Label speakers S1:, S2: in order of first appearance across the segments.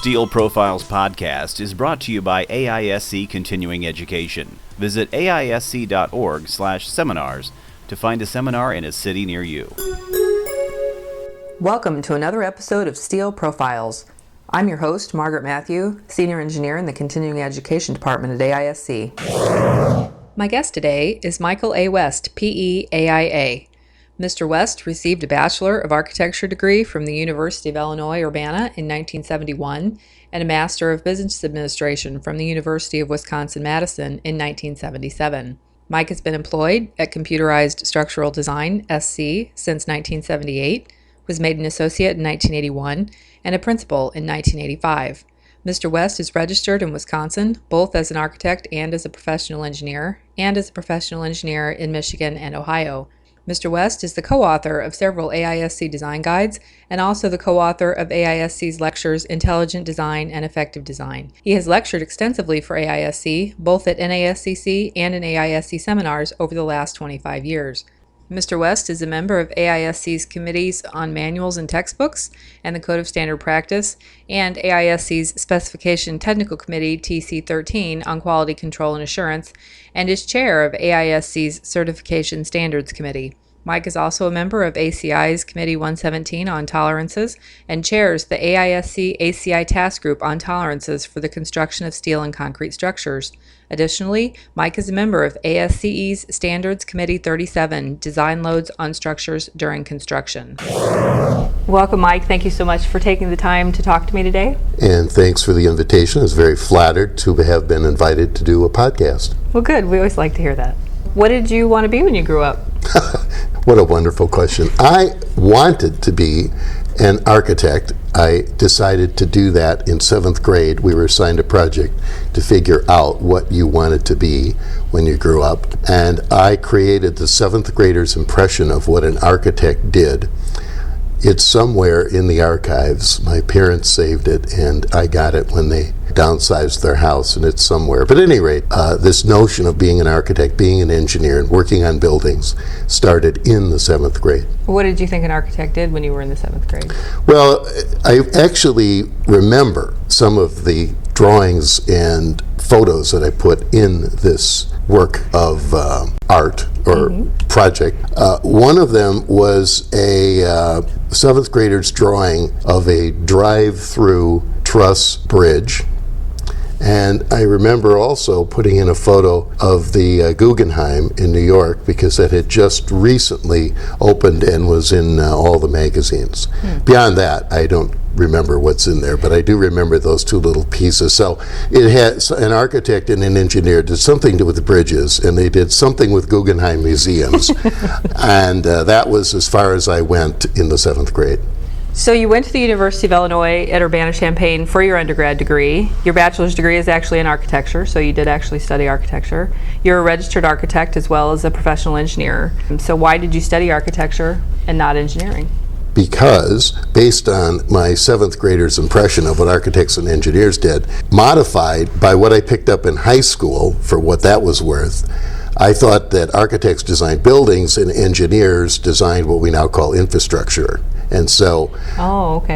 S1: Steel Profiles podcast is brought to you by AISC Continuing Education. Visit aisc.org/seminars to find a seminar in a city near you.
S2: Welcome to another episode of Steel Profiles. I'm your host, Margaret Matthew, Senior Engineer in the Continuing Education Department at AISC. My guest today is Michael A. West, PE-AIA. Mr. West received a Bachelor of Architecture degree from the University of Illinois, Urbana in 1971 and a Master of Business Administration from the University of Wisconsin-Madison in 1977. Mike has been employed at Computerized Structural Design, SC, since 1978, was made an associate in 1981, and a principal in 1985. Mr. West is registered in Wisconsin, both as an architect and as a professional engineer in Michigan and Ohio. Mr. West is the co-author of several AISC design guides and also the co-author of AISC's lectures Intelligent Design and Effective Design. He has lectured extensively for AISC, both at NASCC and in AISC seminars over the last 25 years. Mr. West is a member of AISC's committees on manuals and textbooks and the Code of Standard Practice and AISC's Specification Technical Committee TC13 on Quality Control and Assurance and is chair of AISC's Certification Standards Committee. Mike is also a member of ACI's Committee 117 on Tolerances and chairs the AISC ACI Task Group on Tolerances for the construction of steel and concrete structures. Additionally, Mike is a member of ASCE's Standards Committee 37, Design Loads on Structures During Construction. Welcome, Mike. Thank you so much for taking the time to talk to me today.
S3: And thanks for the invitation. I was very flattered to have been invited to do a podcast.
S2: Well, good. We always like to hear that. What did you want to be when you grew up?
S3: What a wonderful question. I wanted to be an architect. I decided to do that in 7th grade. We were assigned a project to figure out what you wanted to be when you grew up. And I created the 7th grader's impression of what an architect did. It's somewhere in the archives. My parents saved it, and I got it when they downsized their house, and it's somewhere. But at any rate, this notion of being an architect, being an engineer, and working on buildings started in the 7th grade.
S2: What did you think an architect did when you were in the 7th grade?
S3: Well, I actually remember some of the drawings and photos that I put in this work of art or project. One of them was a 7th grader's drawing of a drive-through truss bridge. And I remember also putting in a photo of the Guggenheim in New York because that had just recently opened and was in all the magazines. Beyond that, I don't remember what's in there, but I do remember those two little pieces. So it had an architect and an engineer did something to do with the bridges, and they did something with Guggenheim museums. And that was as far as I went in the 7th grade.
S2: So you went to the University of Illinois at Urbana-Champaign for your undergrad degree. Your bachelor's degree is actually in architecture, so you did actually study architecture. You're a registered architect as well as a professional engineer. So why did you study architecture and not engineering?
S3: Because, based on my 7th grader's impression of what architects and engineers did, modified by what I picked up in high school for what that was worth, I thought that architects designed buildings and engineers designed what we now call infrastructure. And so,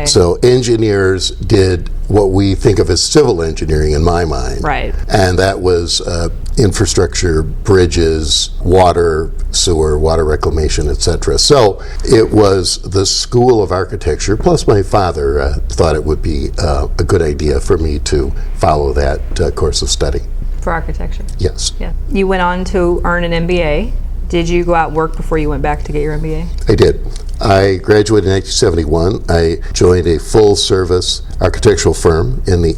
S3: so engineers did what we think of as civil engineering in my mind.
S2: Right.
S3: And that was infrastructure, bridges, water, sewer, water reclamation, etc. So it was the School of Architecture, plus my father thought it would be a good idea for me to follow that course of study.
S2: For architecture?
S3: Yes.
S2: Yeah. You went on to earn an MBA. Did you go out and work before you went back to get your MBA?
S3: I did. I graduated in 1971. I joined a full-service architectural firm in the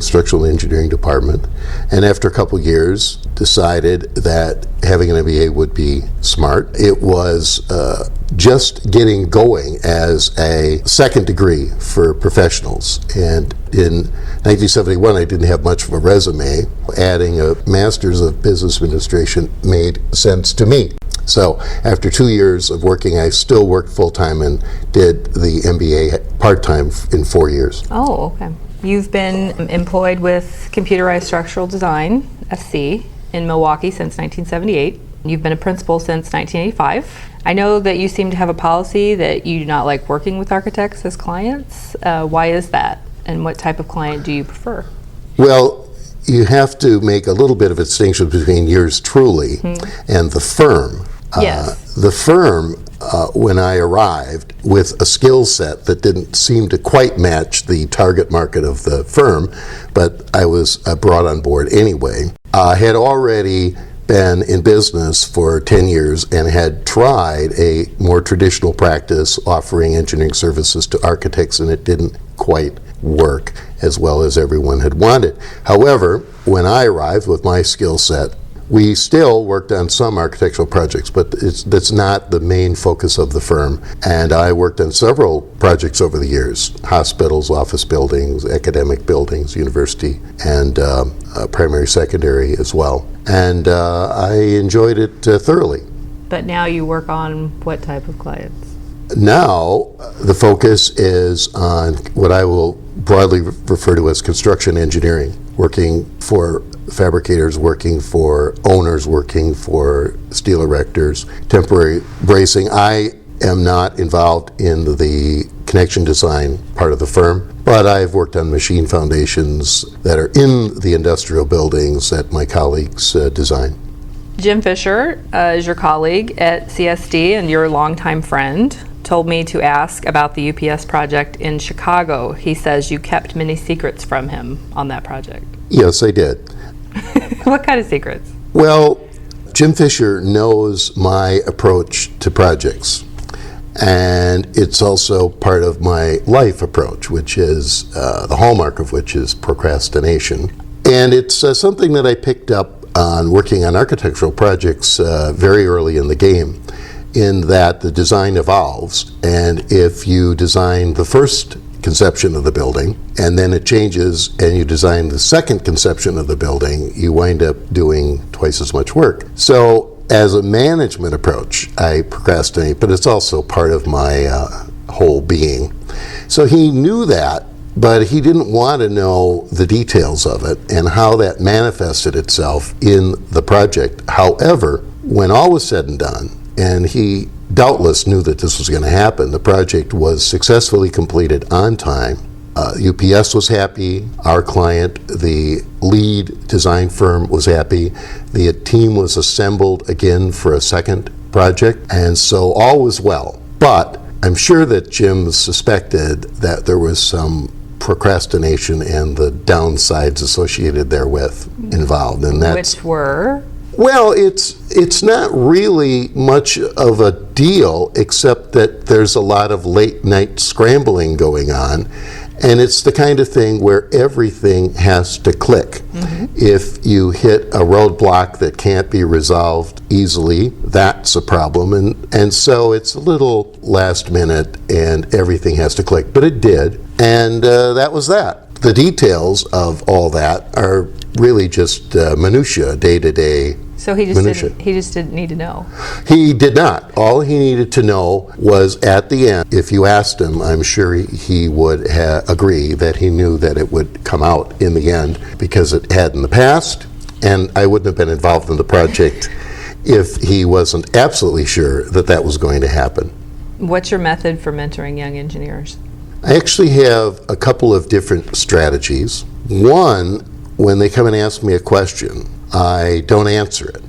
S3: structural engineering department, and after a couple years decided that having an MBA would be smart. It was just getting going as a second degree for professionals, and in 1971 I didn't have much of a resume. Adding a Master's of Business Administration made sense to me. So after 2 years of working, I still worked full-time and did the MBA part-time in 4 years.
S2: Oh, okay. You've been employed with Computerized Structural Design, SC, in Milwaukee since 1978. You've been a principal since 1985. I know that you seem to have a policy that you do not like working with architects as clients. Why is that? And what type of client do you prefer?
S3: Well, you have to make a little bit of a distinction between yours truly and the firm.
S2: Yes.
S3: The firm, when I arrived with a skill set that didn't seem to quite match the target market of the firm, but I was brought on board anyway, had already been in business for 10 years and had tried a more traditional practice offering engineering services to architects, and it didn't quite work as well as everyone had wanted. However, when I arrived with my skill set, we still worked on some architectural projects, but that's not the main focus of the firm. And I worked on several projects over the years: hospitals, office buildings, academic buildings, university, and primary, secondary as well. And I enjoyed it thoroughly.
S2: But now you work on what type of clients?
S3: Now, the focus is on what I will broadly refer to as construction engineering, working for fabricators, working for owners, working for steel erectors, temporary bracing. I am not involved in the connection design part of the firm, but I've worked on machine foundations that are in the industrial buildings that my colleagues design.
S2: Jim Fisher is your colleague at CSD and your longtime friend. Told me to ask about the UPS project in Chicago. He says you kept many secrets from him on that project.
S3: Yes, I did.
S2: What kind of secrets?
S3: Well, Jim Fisher knows my approach to projects, and it's also part of my life approach, which is the hallmark of which is procrastination. And it's something that I picked up on working on architectural projects very early in the game, in that the design evolves, and if you design the first conception of the building and then it changes and you design the second conception of the building, you wind up doing twice as much work. So as a management approach, I procrastinate, but it's also part of my whole being. So he knew that, but he didn't want to know the details of it and how that manifested itself in the project. However, when all was said and done, and he doubtless knew that this was going to happen, the project was successfully completed on time. UPS was happy, our client, the lead design firm, was happy, the team was assembled again for a second project, and so all was well. But I'm sure that Jim suspected that there was some procrastination and the downsides associated therewith involved, and that's
S2: Which were?
S3: Well, it's not really much of a deal, except that there's a lot of late night scrambling going on, and it's the kind of thing where everything has to click. If you hit a roadblock that can't be resolved easily, that's a problem, and so it's a little last minute and everything has to click, but it did, and that was that. The details of all that are really just minutia, day-to-day.
S2: So he just didn't need to know.
S3: He did not. All he needed to know was at the end, if you asked him, I'm sure he would agree that he knew that it would come out in the end, because it had in the past, and I wouldn't have been involved in the project if he wasn't absolutely sure that that was going to happen.
S2: What's your method for mentoring young engineers?
S3: I actually have a couple of different strategies. One, when they come and ask me a question, I don't answer it.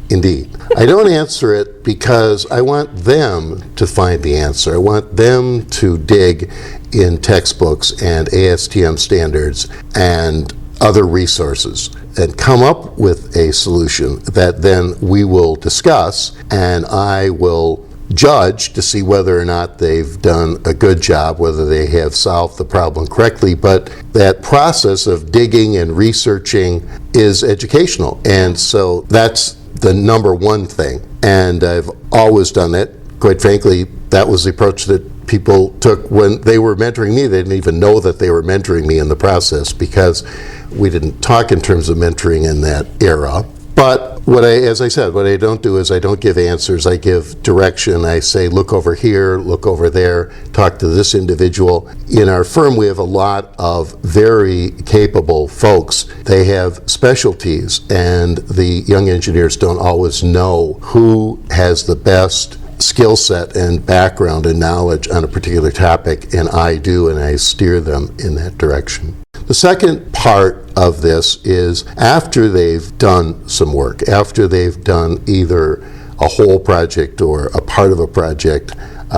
S3: Indeed. I don't answer it because I want them to find the answer. I want them to dig in textbooks and ASTM standards and other resources and come up with a solution that then we will discuss, and I will judge to see whether or not they've done a good job, whether they have solved the problem correctly. But that process of digging and researching is educational, and so that's the number one thing, and I've always done that. Quite frankly, that was the approach that people took when they were mentoring me. They didn't even know that they were mentoring me in the process, because we didn't talk in terms of mentoring in that era. But as I said, what I don't do is I don't give answers. I give direction. I say, look over here, look over there, talk to this individual. In our firm, we have a lot of very capable folks. They have specialties, and the young engineers don't always know who has the best skill set and background and knowledge on a particular topic, and I steer them in that direction. The second part of this is after they've done some work, after they've done either a whole project or a part of a project,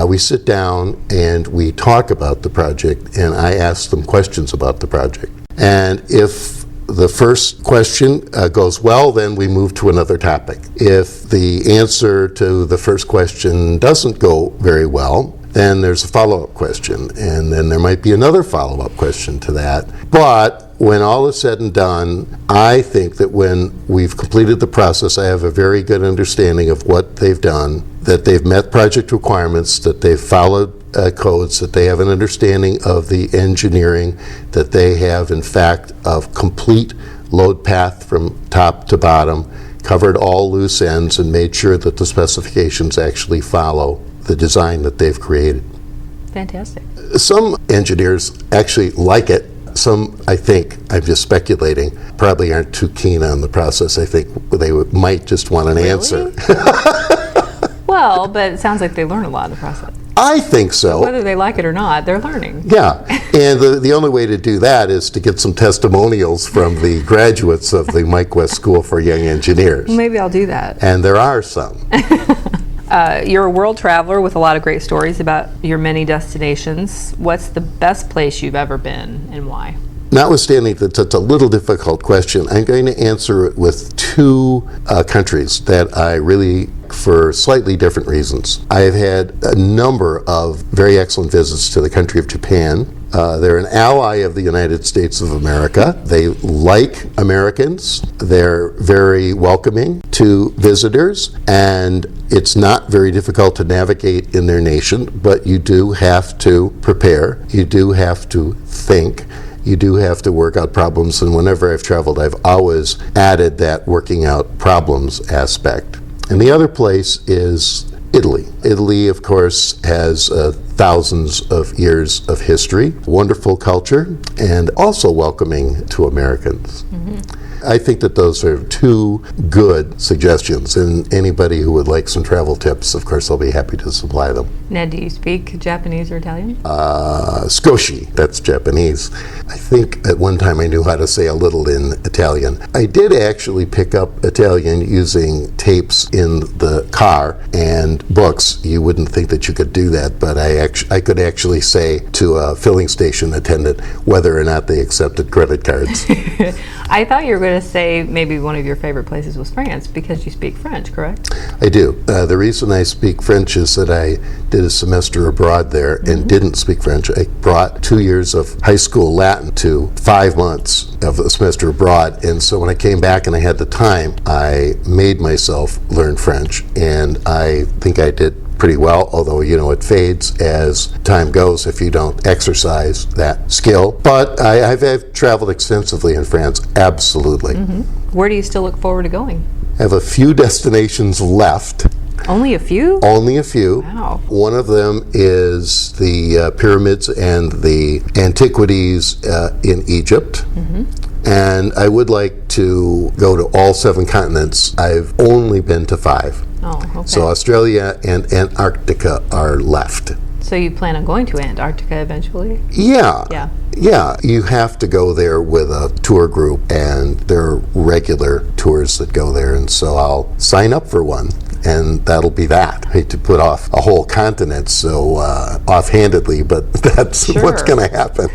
S3: we sit down and we talk about the project, and I ask them questions about the project. And if the first question goes well, then we move to another topic. If the answer to the first question doesn't go very well, then there's a follow-up question, and then there might be another follow-up question to that. But when all is said and done, I think that when we've completed the process, I have a very good understanding of what they've done, that they've met project requirements, that they've followed codes, that they have an understanding of the engineering, that they have, in fact, a complete load path from top to bottom, covered all loose ends, and made sure that the specifications actually follow the design that they've created.
S2: Fantastic.
S3: Some engineers actually like it. Some, I think, I'm just speculating, probably aren't too keen on the process. I think they might just want an answer.
S2: Well, but it sounds like they learn a lot in the process.
S3: I think so.
S2: Whether they like it or not, they're learning.
S3: Yeah, and the only way to do that is to get some testimonials from the graduates of the Mike West School for Young Engineers.
S2: Maybe I'll do that.
S3: And there are some.
S2: You're a world traveler with a lot of great stories about your many destinations. What's the best place you've ever been, and why?
S3: Notwithstanding that it's a little difficult question, I'm going to answer it with two countries that I really, for slightly different reasons. I've had a number of very excellent visits to the country of Japan. They're an ally of the United States of America. They like Americans. They're very welcoming to visitors, and it's not very difficult to navigate in their nation, but you do have to prepare. You do have to think. You do have to work out problems, and whenever I've traveled, I've always added that working out problems aspect. And the other place is Italy. Italy, of course, has thousands of years of history, wonderful culture, and also welcoming to Americans. Mm-hmm. I think that those are two good suggestions, and anybody who would like some travel tips, of course, I'll be happy to supply them.
S2: Ned, do you speak Japanese or Italian?
S3: Skoshi, that's Japanese. I think at one time I knew how to say a little in Italian. I did actually pick up Italian using tapes in the car and books. You wouldn't think that you could do that, but I could actually say to a filling station attendant whether or not they accepted credit cards.
S2: I thought you were going to say maybe one of your favorite places was France because you speak French, correct?
S3: I do. The reason I speak French is that I did a semester abroad there and didn't speak French. I brought 2 years of high school Latin to 5 months of a semester abroad, and so when I came back and I had the time, I made myself learn French, and I think I did pretty well, although, it fades as time goes if you don't exercise that skill. But I've traveled extensively in France, absolutely.
S2: Mm-hmm. Where do you still look forward to going?
S3: I have a few destinations left.
S2: Only a few?
S3: Only a few.
S2: Wow.
S3: One of them is the pyramids and the antiquities in Egypt. Mm-hmm. And I would like to go to all 7 continents. I've only been to 5.
S2: Oh, okay.
S3: So Australia and Antarctica are left.
S2: So you plan on going to Antarctica eventually?
S3: Yeah.
S2: Yeah.
S3: Yeah, you have to go there with a tour group, and there are regular tours that go there, and so I'll sign up for one, and that'll be that. I hate to put off a whole continent so offhandedly, but that's what's going to happen.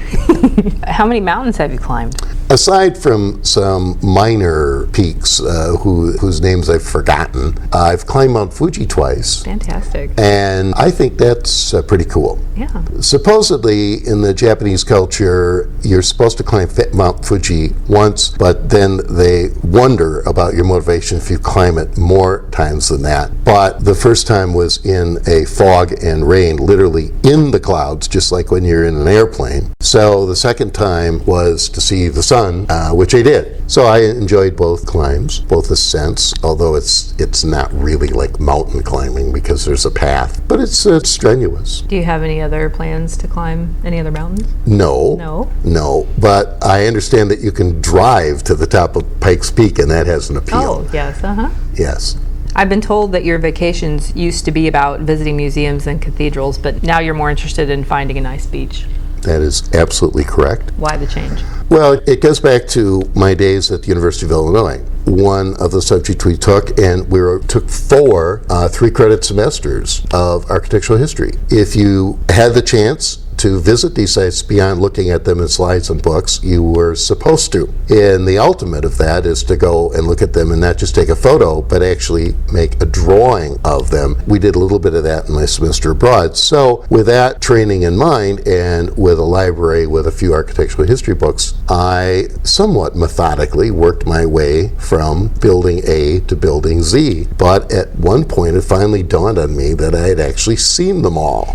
S2: How many mountains have you climbed?
S3: Aside from some minor peaks whose names I've forgotten, I've climbed Mount Fuji twice.
S2: Fantastic.
S3: And I think that's pretty cool.
S2: Yeah.
S3: Supposedly, in the Japanese culture, you're supposed to climb Mount Fuji once, but then they wonder about your motivation if you climb it more times than that. But the first time was in a fog and rain, literally in the clouds, just like when you're in an airplane. So the second time was to see the sun, which I did. So I enjoyed both climbs, both ascents, although it's not really like mountain climbing because there's a path, but it's strenuous.
S2: Do you have any other plans to climb any other mountains?
S3: No, but I understand that you can drive to the top of Pikes Peak, and that has an appeal.
S2: Oh, yes,
S3: Yes.
S2: I've been told that your vacations used to be about visiting museums and cathedrals, but now you're more interested in finding a nice beach.
S3: That is absolutely correct.
S2: Why the change?
S3: Well, it goes back to my days at the University of Illinois. One of the subjects we took, and took 4 3-credit semesters of architectural history. If you had the chance to visit these sites beyond looking at them in slides and books, you were supposed to. And the ultimate of that is to go and look at them and not just take a photo, but actually make a drawing of them. We did a little bit of that in my semester abroad. So with that training in mind, and with a library with a few architectural history books, I somewhat methodically worked my way from building A to building Z. But at one point, it finally dawned on me that I had actually seen them all.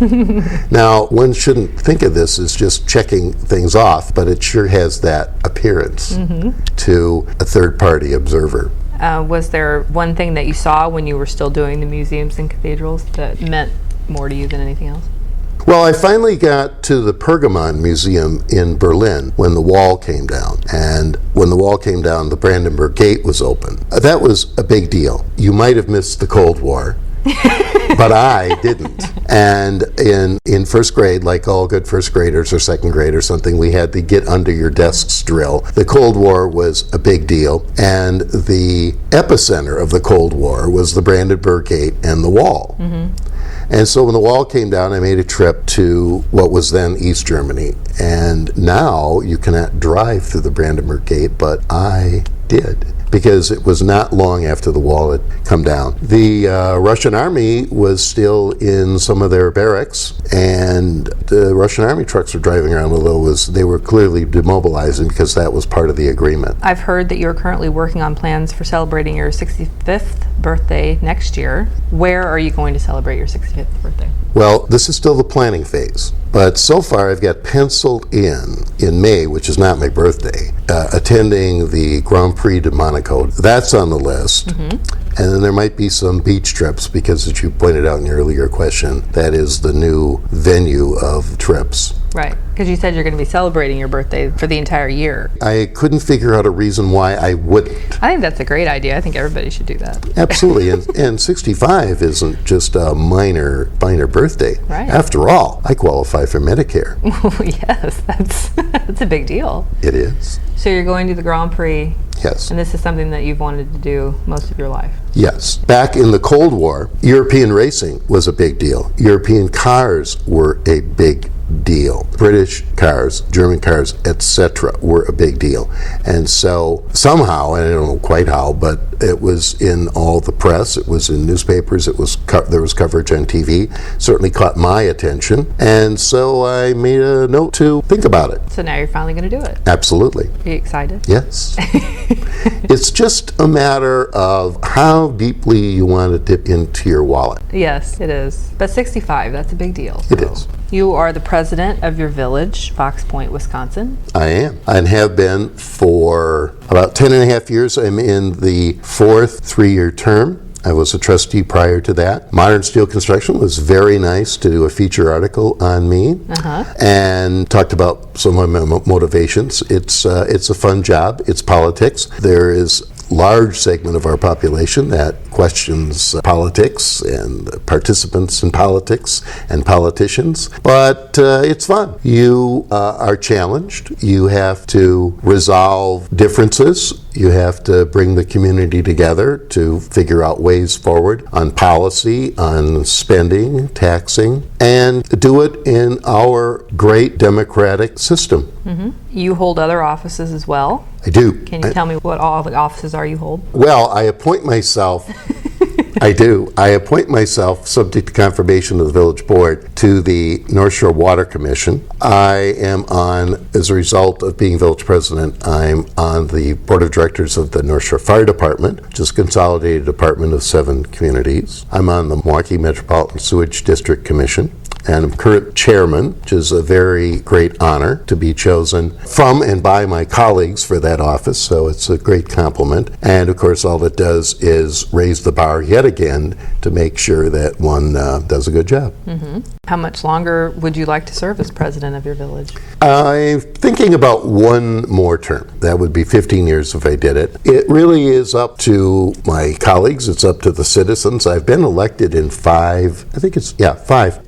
S3: Now, one shouldn't think of this as just checking things off, but it sure has that appearance to a third-party observer.
S2: Was there one thing that you saw when you were still doing the museums and cathedrals that meant more to you than anything else?
S3: Well, I finally got to the Pergamon Museum in Berlin when the wall came down. And when the wall came down, the Brandenburg Gate was open. That was a big deal. You might have missed the Cold War. But I didn't. And in first grade, like all good first graders or second grade or something, we had the get under your desks drill. The Cold War was a big deal, and the epicenter of the Cold War was the Brandenburg Gate and the wall. And so when the wall came down, I made a trip to what was then East Germany. And now you cannot drive through the Brandenburg Gate, but I did, because it was not long after the wall had come down. The Russian army was still in some of their barracks, and the Russian army trucks were driving around, although they were clearly demobilizing because that was part of the agreement.
S2: I've heard that you're currently working on plans for celebrating your 65th birthday next year. Where are you going to celebrate your 65th birthday?
S3: Well, this is still the planning phase, but so far I've got penciled in May, which is not my birthday, attending the Grand Prix de Monaco. That's on the list. And then there might be some beach trips, because as you pointed out in your earlier question, that is the new venue of trips.
S2: Right, because you said you're going to be celebrating your birthday for the entire year.
S3: I couldn't figure out a reason why I wouldn't.
S2: I think that's a great idea. I think everybody should do that.
S3: Absolutely, and 65 isn't just a minor birthday.
S2: Right.
S3: After all, I qualify for Medicare.
S2: Yes, that's a big deal.
S3: It is.
S2: So you're going to the Grand Prix.
S3: Yes.
S2: And this is something that you've wanted to do most of your life.
S3: Yes. Back in the Cold War, European racing was a big deal. European cars were a big deal. British cars, German cars, etc. were a big deal. And so somehow, and I don't know quite how, but it was in all the press, it was in newspapers, there was coverage on TV, certainly caught my attention. And so I made a note to think about it.
S2: So now you're finally going to do it.
S3: Absolutely.
S2: Are you excited?
S3: Yes. It's just a matter of how deeply you want to dip into your wallet.
S2: Yes, it is. But 65, that's a big deal.
S3: It is.
S2: You are the president of your village, Fox Point, Wisconsin.
S3: I am, and have been for about 10 and a half years. I'm in the 4th 3-year term. I was a trustee prior to that. Modern Steel Construction was very nice to do a feature article on me, and talked about some of my motivations. It's a fun job. It's politics. There is large segment of our population that questions politics and participants in politics and politicians, but it's fun. You are challenged. You have to resolve differences. You have to bring the community together to figure out ways forward on policy, on spending, taxing, and do it in our great democratic system.
S2: You hold other offices as well.
S3: I do.
S2: Can you tell me what all the offices are you hold?
S3: Well, I appoint myself, I do. I appoint myself, subject to confirmation of the village board, to the North Shore Water Commission. I am on, as a result of being village president, I'm on the board of directors of the North Shore Fire Department, which is a consolidated department of 7 communities. I'm on the Milwaukee Metropolitan Sewage District Commission, and I'm current chairman, which is a very great honor to be chosen from and by my colleagues for that office, so it's a great compliment. And of course, all it does is raise the bar yet again to make sure that one does a good job.
S2: Mm-hmm. How much longer would you like to serve as president of your village?
S3: I'm thinking about one more term. That would be 15 years if I did it. It really is up to my colleagues. It's up to the citizens. I've been elected in five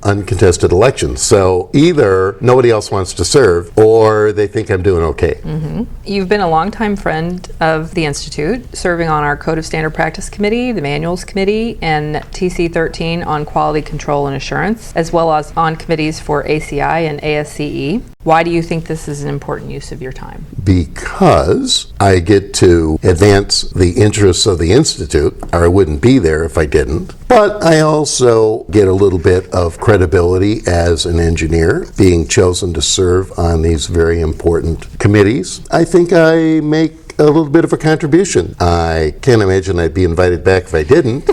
S3: uncontested elections. So either nobody else wants to serve or they think I'm doing okay.
S2: Mm-hmm. You've been a longtime friend of the Institute, serving on our Code of Standard Practice Committee, the Manuals Committee, and TC13 on Quality Control and Assurance, as well as on committees for ACI and ASCE. Why do you think this is an important use of your time?
S3: Because I get to advance the interests of the Institute, or I wouldn't be there if I didn't. But I also get a little bit of credibility as an engineer, being chosen to serve on these very important committees. I think I make a little bit of a contribution. I can't imagine I'd be invited back if I didn't.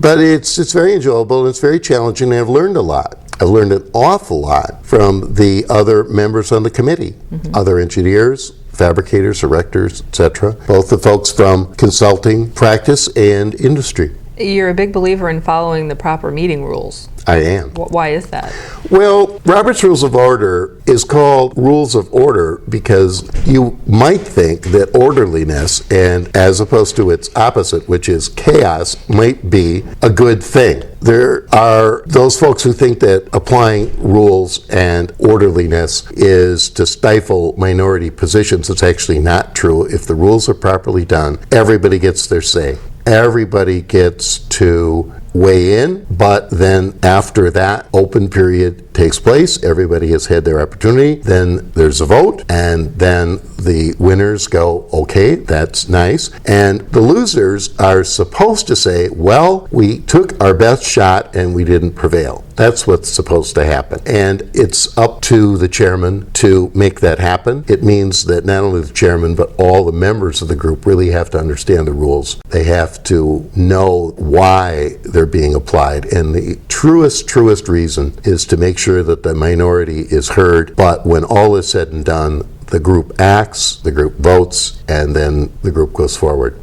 S3: But it's very enjoyable and it's very challenging, and I've learned a lot. I've learned an awful lot from the other members on the committee, other engineers, fabricators, erectors, etc. Both the folks from consulting, practice, and industry.
S2: You're a big believer in following the proper meeting rules.
S3: I am.
S2: Why is that?
S3: Well, Robert's Rules of Order is called Rules of Order because you might think that orderliness, and as opposed to its opposite, which is chaos, might be a good thing. There are those folks who think that applying rules and orderliness is to stifle minority positions. It's actually not true. If the rules are properly done, everybody gets their say. Everybody gets to weigh in, but then after that open period takes place, everybody has had their opportunity, then there's a vote, and then the winners go, okay, that's nice, and the losers are supposed to say, well, we took our best shot and we didn't prevail. That's what's supposed to happen. And it's up to the chairman to make that happen. It means that not only the chairman, but all the members of the group really have to understand the rules. They have to know why they're being applied. And the truest reason is to make sure that the minority is heard. But when all is said and done, the group acts, the group votes, and then the group goes forward.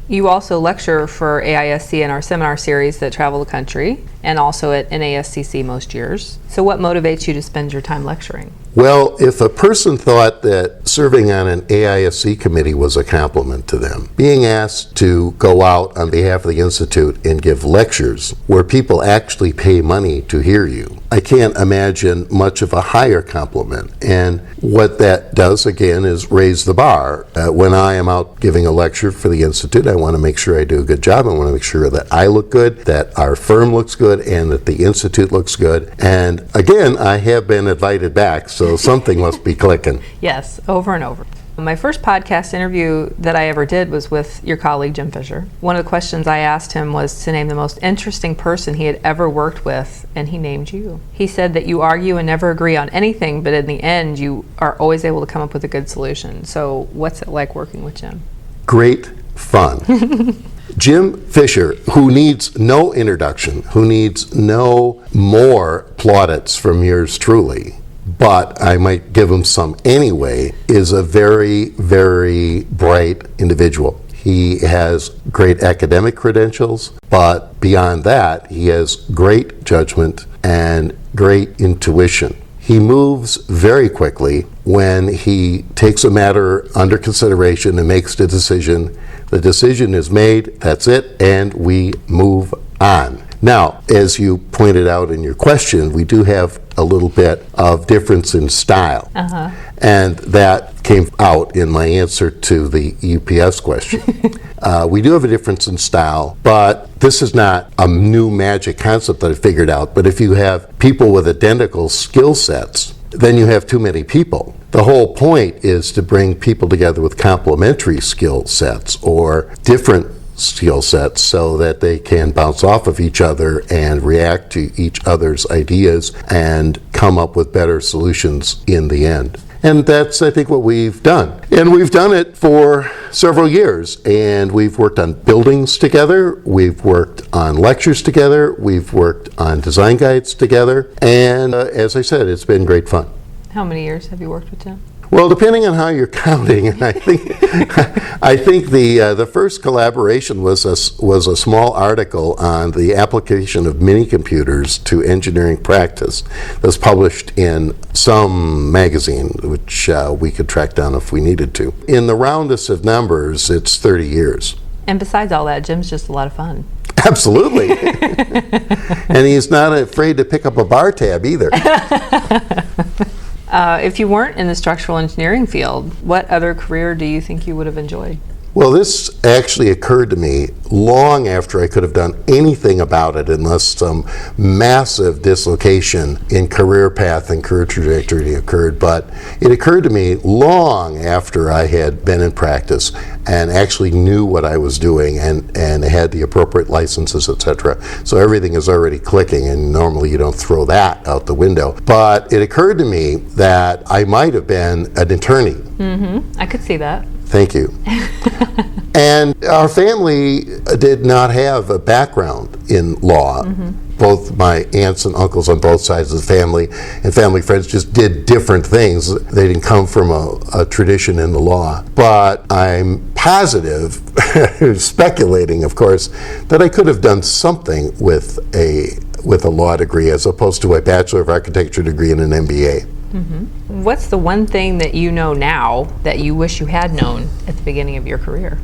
S2: You also lecture for AISC in our seminar series that travel the country, and also at NASCC most years. So what motivates you to spend your time lecturing?
S3: Well, if a person thought that serving on an AISC committee was a compliment to them, being asked to go out on behalf of the Institute and give lectures where people actually pay money to hear you, I can't imagine much of a higher compliment. And what that does, again, is raise the bar. When I am out giving a lecture for the Institute, I want to make sure I do a good job. I want to make sure that I look good, that our firm looks good, and that the Institute looks good. And again, I have been invited back, so something must be clicking.
S2: Yes, over and over. My first podcast interview that I ever did was with your colleague, Jim Fisher. One of the questions I asked him was to name the most interesting person he had ever worked with, and he named you. He said that you argue and never agree on anything, but in the end, you are always able to come up with a good solution. So what's it like working with Jim?
S3: Great fun. Jim Fisher, who needs no introduction, who needs no more plaudits from yours truly, but I might give him some anyway, is a very, very bright individual. He has great academic credentials, but beyond that, he has great judgment and great intuition. He moves very quickly when he takes a matter under consideration and makes the decision. The decision is made, that's it, and we move on. Now, as you pointed out in your question, we do have a little bit of difference in style. And that came out in my answer to the UPS question. We do have a difference in style, but this is not a new magic concept that I figured out. But if you have people with identical skill sets, then you have too many people. The whole point is to bring people together with complementary skill sets or different skill sets so that they can bounce off of each other and react to each other's ideas and come up with better solutions in the end. And that's, I think, what we've done. And we've done it for several years. And we've worked on buildings together. We've worked on lectures together. We've worked on design guides together. And as I said, it's been great fun.
S2: How many years have you worked with Tim?
S3: Well, depending on how you're counting, I think the first collaboration was a small article on the application of mini computers to engineering practice that was published in some magazine, which we could track down if we needed to. In the roundest of numbers, it's 30 years.
S2: And besides all that, Jim's just a lot of fun.
S3: Absolutely. And he's not afraid to pick up a bar tab either.
S2: If you weren't in the structural engineering field, what other career do you think you would have enjoyed?
S3: Well, this actually occurred to me long after I could have done anything about it, unless some massive dislocation in career path and career trajectory occurred. But it occurred to me long after I had been in practice and actually knew what I was doing and had the appropriate licenses, etc. So everything is already clicking, and normally you don't throw that out the window. But it occurred to me that I might have been an attorney.
S2: Mm-hmm. I could see that.
S3: Thank you. And our family did not have a background in law. Mm-hmm. Both my aunts and uncles on both sides of the family and family friends just did different things. They didn't come from a tradition in the law. But I'm positive, speculating of course, that I could have done something with a law degree as opposed to a Bachelor of Architecture degree and an MBA.
S2: Mm-hmm. What's the one thing that you know now that you wish you had known at the beginning of your career?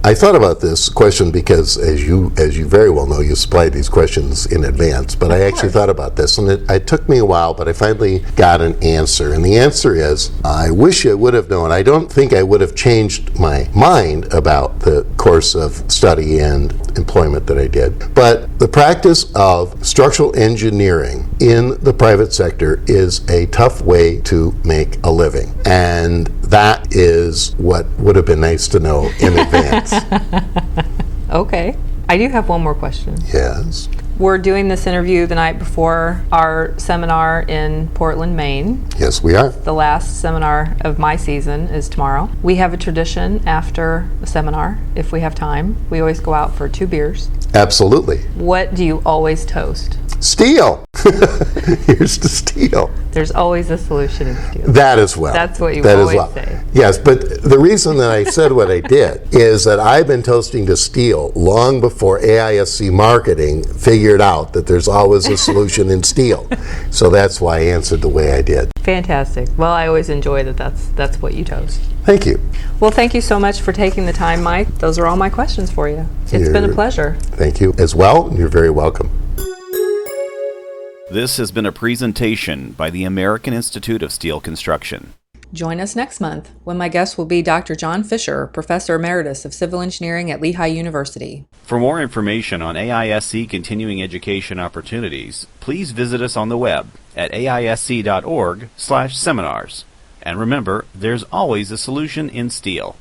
S3: I thought about this question because, as you very well know, you supplied these questions in advance, but I actually thought about this, and it took me a while, but I finally got an answer. And the answer is, I wish I would have known. I don't think I would have changed my mind about the course of study and employment that I did, but the practice of structural engineering in the private sector is a tough way to make a living. And that is what would have been nice to know in advance.
S2: Okay. I do have one more question.
S3: Yes.
S2: We're doing this interview the night before our seminar in Portland, Maine.
S3: Yes, we are.
S2: The last seminar of my season is tomorrow. We have a tradition after a seminar, if we have time. We always go out for 2 beers.
S3: Absolutely.
S2: What do you always toast?
S3: Steel. Here's to steel.
S2: There's always a solution in steel.
S3: That as well.
S2: That's what you always say.
S3: Yes, but the reason that I said what I did is that I've been toasting to steel long before AISC marketing figured out that there's always a solution in steel. So that's why I answered the way I did.
S2: Fantastic. Well, I always enjoy that's what you toast.
S3: Thank you.
S2: Well, thank you so much for taking the time, Mike. Those are all my questions for you. It's been a pleasure.
S3: Thank you as well. You're very welcome.
S1: This has been a presentation by the American Institute of Steel Construction.
S2: Join us next month when my guest will be Dr. John Fisher, Professor Emeritus of Civil Engineering at Lehigh University.
S1: For more information on AISC continuing education opportunities, please visit us on the web at aisc.org/seminars. And remember, there's always a solution in steel.